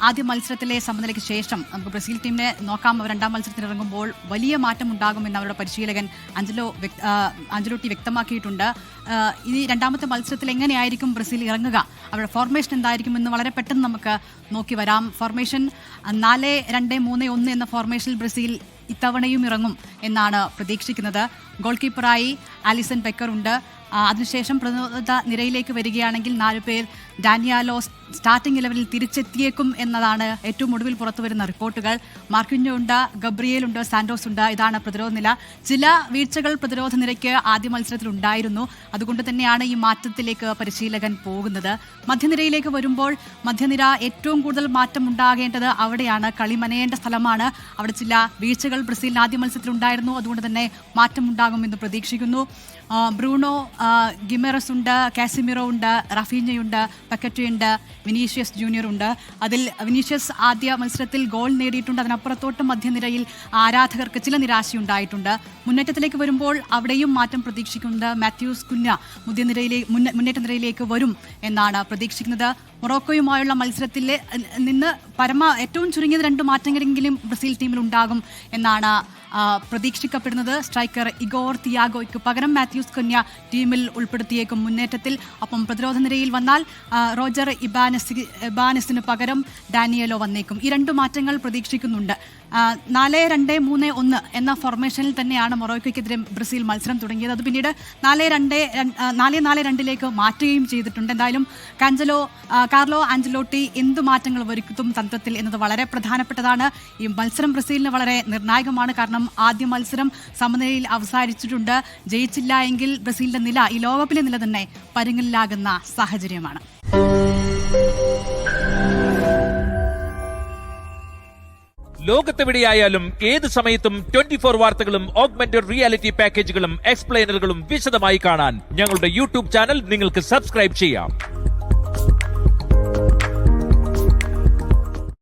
ആദ്യ മത്സരത്തിലെ സമനിലയ്ക്ക് ശേഷം നമുക്ക് ബ്രസീൽ ടീമിനെ നോക്കാം. രണ്ടാം മത്സരത്തിന് ഇറങ്ങുമ്പോൾ വലിയ മാറ്റം ഉണ്ടാകുമെന്ന് അവരുടെ പരിശീലകൻ അഞ്ചലോട്ടി വ്യക്തമാക്കിയിട്ടുണ്ട്. ഈ രണ്ടാമത്തെ മത്സരത്തിൽ എങ്ങനെയായിരിക്കും ബ്രസീൽ ഇറങ്ങുക, അവരുടെ ഫോർമേഷൻ എന്തായിരിക്കുമെന്ന് വളരെ പെട്ടെന്ന് നമുക്ക് നോക്കി വരാം. ഫോർമേഷൻ 4-2-3-1 എന്ന ഫോർമേഷനിൽ ബ്രസീൽ ഇത്തവണയും ഇറങ്ങും എന്നാണ് പ്രതീക്ഷിക്കുന്നത്. ഗോൾ കീപ്പറായി ആലിസൺ ബെക്കർ ഉണ്ട്. അതിനുശേഷം പ്രതിരോധ നിരയിലേക്ക് വരികയാണെങ്കിൽ 4 പേർ ഡാനിയാലോ സ്റ്റാർട്ടിംഗ് 11-ൽ തിരിച്ചെത്തിയേക്കും എന്നതാണ് ഏറ്റവും ഒടുവിൽ പുറത്തുവരുന്ന റിപ്പോർട്ടുകൾ. മാർക്കിഞ്ഞോ ഉണ്ട്, ഗബ്രിയേൽ ഉണ്ട്, സാന്റോസ് ഉണ്ട്. ഇതാണ് പ്രതിരോധ നില. ചില വീഴ്ചകൾ പ്രതിരോധ നിരയ്ക്ക് ആദ്യ മത്സരത്തിൽ ഉണ്ടായിരുന്നു. അതുകൊണ്ട് തന്നെയാണ് ഈ മാറ്റത്തിലേക്ക് പരിശീലകൻ പോകുന്നത്. മധ്യനിരയിലേക്ക് വരുമ്പോൾ മധ്യനിര ഏറ്റവും കൂടുതൽ മാറ്റം ഉണ്ടാകേണ്ടത് അവിടെയാണ്. കളി മനയേണ്ട സ്ഥലമാണ്. അവിടെ ചില വീഴ്ചകൾ ബ്രസീലിന് ആദ്യ മത്സരത്തിൽ ഉണ്ടായിരുന്നു. അതുകൊണ്ട് തന്നെ മാറ്റം ഉണ്ടാകുമെന്ന് പ്രതീക്ഷിക്കുന്നു. ബ്രൂണോ ഗിമെറസ് ഉണ്ട്, കാസിമിറോ ഉണ്ട്, റഫീഞ്ഞയുണ്ട്, പക്കറ്റുണ്ട്, വിനീഷ്യസ് ജൂനിയർ ഉണ്ട്. അതിൽ വിനീഷ്യസ് ആദ്യ മത്സരത്തിൽ ഗോൾ നേടിയിട്ടുണ്ട്. അതിനപ്പുറത്തോട്ട് മധ്യനിരയിൽ ആരാധകർക്ക് ചില നിരാശയുണ്ടായിട്ടുണ്ട്. മുന്നേറ്റത്തിലേക്ക് വരുമ്പോൾ അവിടെയും മാറ്റം പ്രതീക്ഷിക്കുന്നത്. മാത്യൂസ് കുഞ്ഞ മുന്നേറ്റ നിരയിലേക്ക് വരും എന്നാണ് പ്രതീക്ഷിക്കുന്നത്. മൊറോക്കോയുമായുള്ള മത്സരത്തിൽ നിന്ന് ഏറ്റവും ചുരുങ്ങിയത് 2 മാറ്റങ്ങളെങ്കിലും ബ്രസീൽ ടീമിൽ ഉണ്ടാകും എന്നാണ് പ്രതീക്ഷിക്കപ്പെടുന്നത്. സ്ട്രൈക്കർ ഇഗോർ തിയാഗോയ്ക്ക് പകരം മാത്യൂസ് കുഞ്ഞ ടീമിൽ ഉൾപ്പെടുത്തിയേക്കും മുന്നേറ്റത്തിൽ. ഒപ്പം പ്രതിരോധ നിരയിൽ വന്നാൽ റോജർ ഇബാനസിന് പകരം ഡാനിയലോ വന്നേക്കും. ഈ 2 മാറ്റങ്ങൾ പ്രതീക്ഷിക്കുന്നുണ്ട്. 4-2-3-1 എന്ന ഫോർമേഷനിൽ തന്നെയാണ് മൊറോക്കോയ്ക്കെതിരെ ബ്രസീൽ മത്സരം തുടങ്ങിയത്. അത് പിന്നീട് 4-4-2 മാറ്റുകയും ചെയ്തിട്ടുണ്ട്. എന്തായാലും കാർലോ ആഞ്ചലോട്ടി എന്ത് മാറ്റങ്ങൾ വരുത്തും തന്ത്രത്തിൽ എന്നത് വളരെ പ്രധാനപ്പെട്ടതാണ്. ഈ മത്സരം ബ്രസീലിന് വളരെ നിർണായകമാണ്. കാരണം ആദ്യ മത്സരം സമനിലയിൽ അവസാനിച്ചിട്ടുണ്ട്. ജയിച്ചില്ല എങ്കിൽ ബ്രസീലിന്റെ നില, ഈ ലോകകപ്പിലെ നില തന്നെ പരുങ്ങലിലാകുന്ന സാഹചര്യമാണ്. ലോകത്തെവിടെയായാലും ഏത് സമയത്തും 24 വാർത്തകളും ഓഗ്മെന്റഡ് റിയാലിറ്റി പാക്കേജുകളും എക്സ്പ്ലെയിനറുകളും വിശദമായി കാണാൻ ഞങ്ങളുടെ യൂട്യൂബ് ചാനൽ നിങ്ങൾക്ക് സബ്സ്ക്രൈബ് ചെയ്യാം.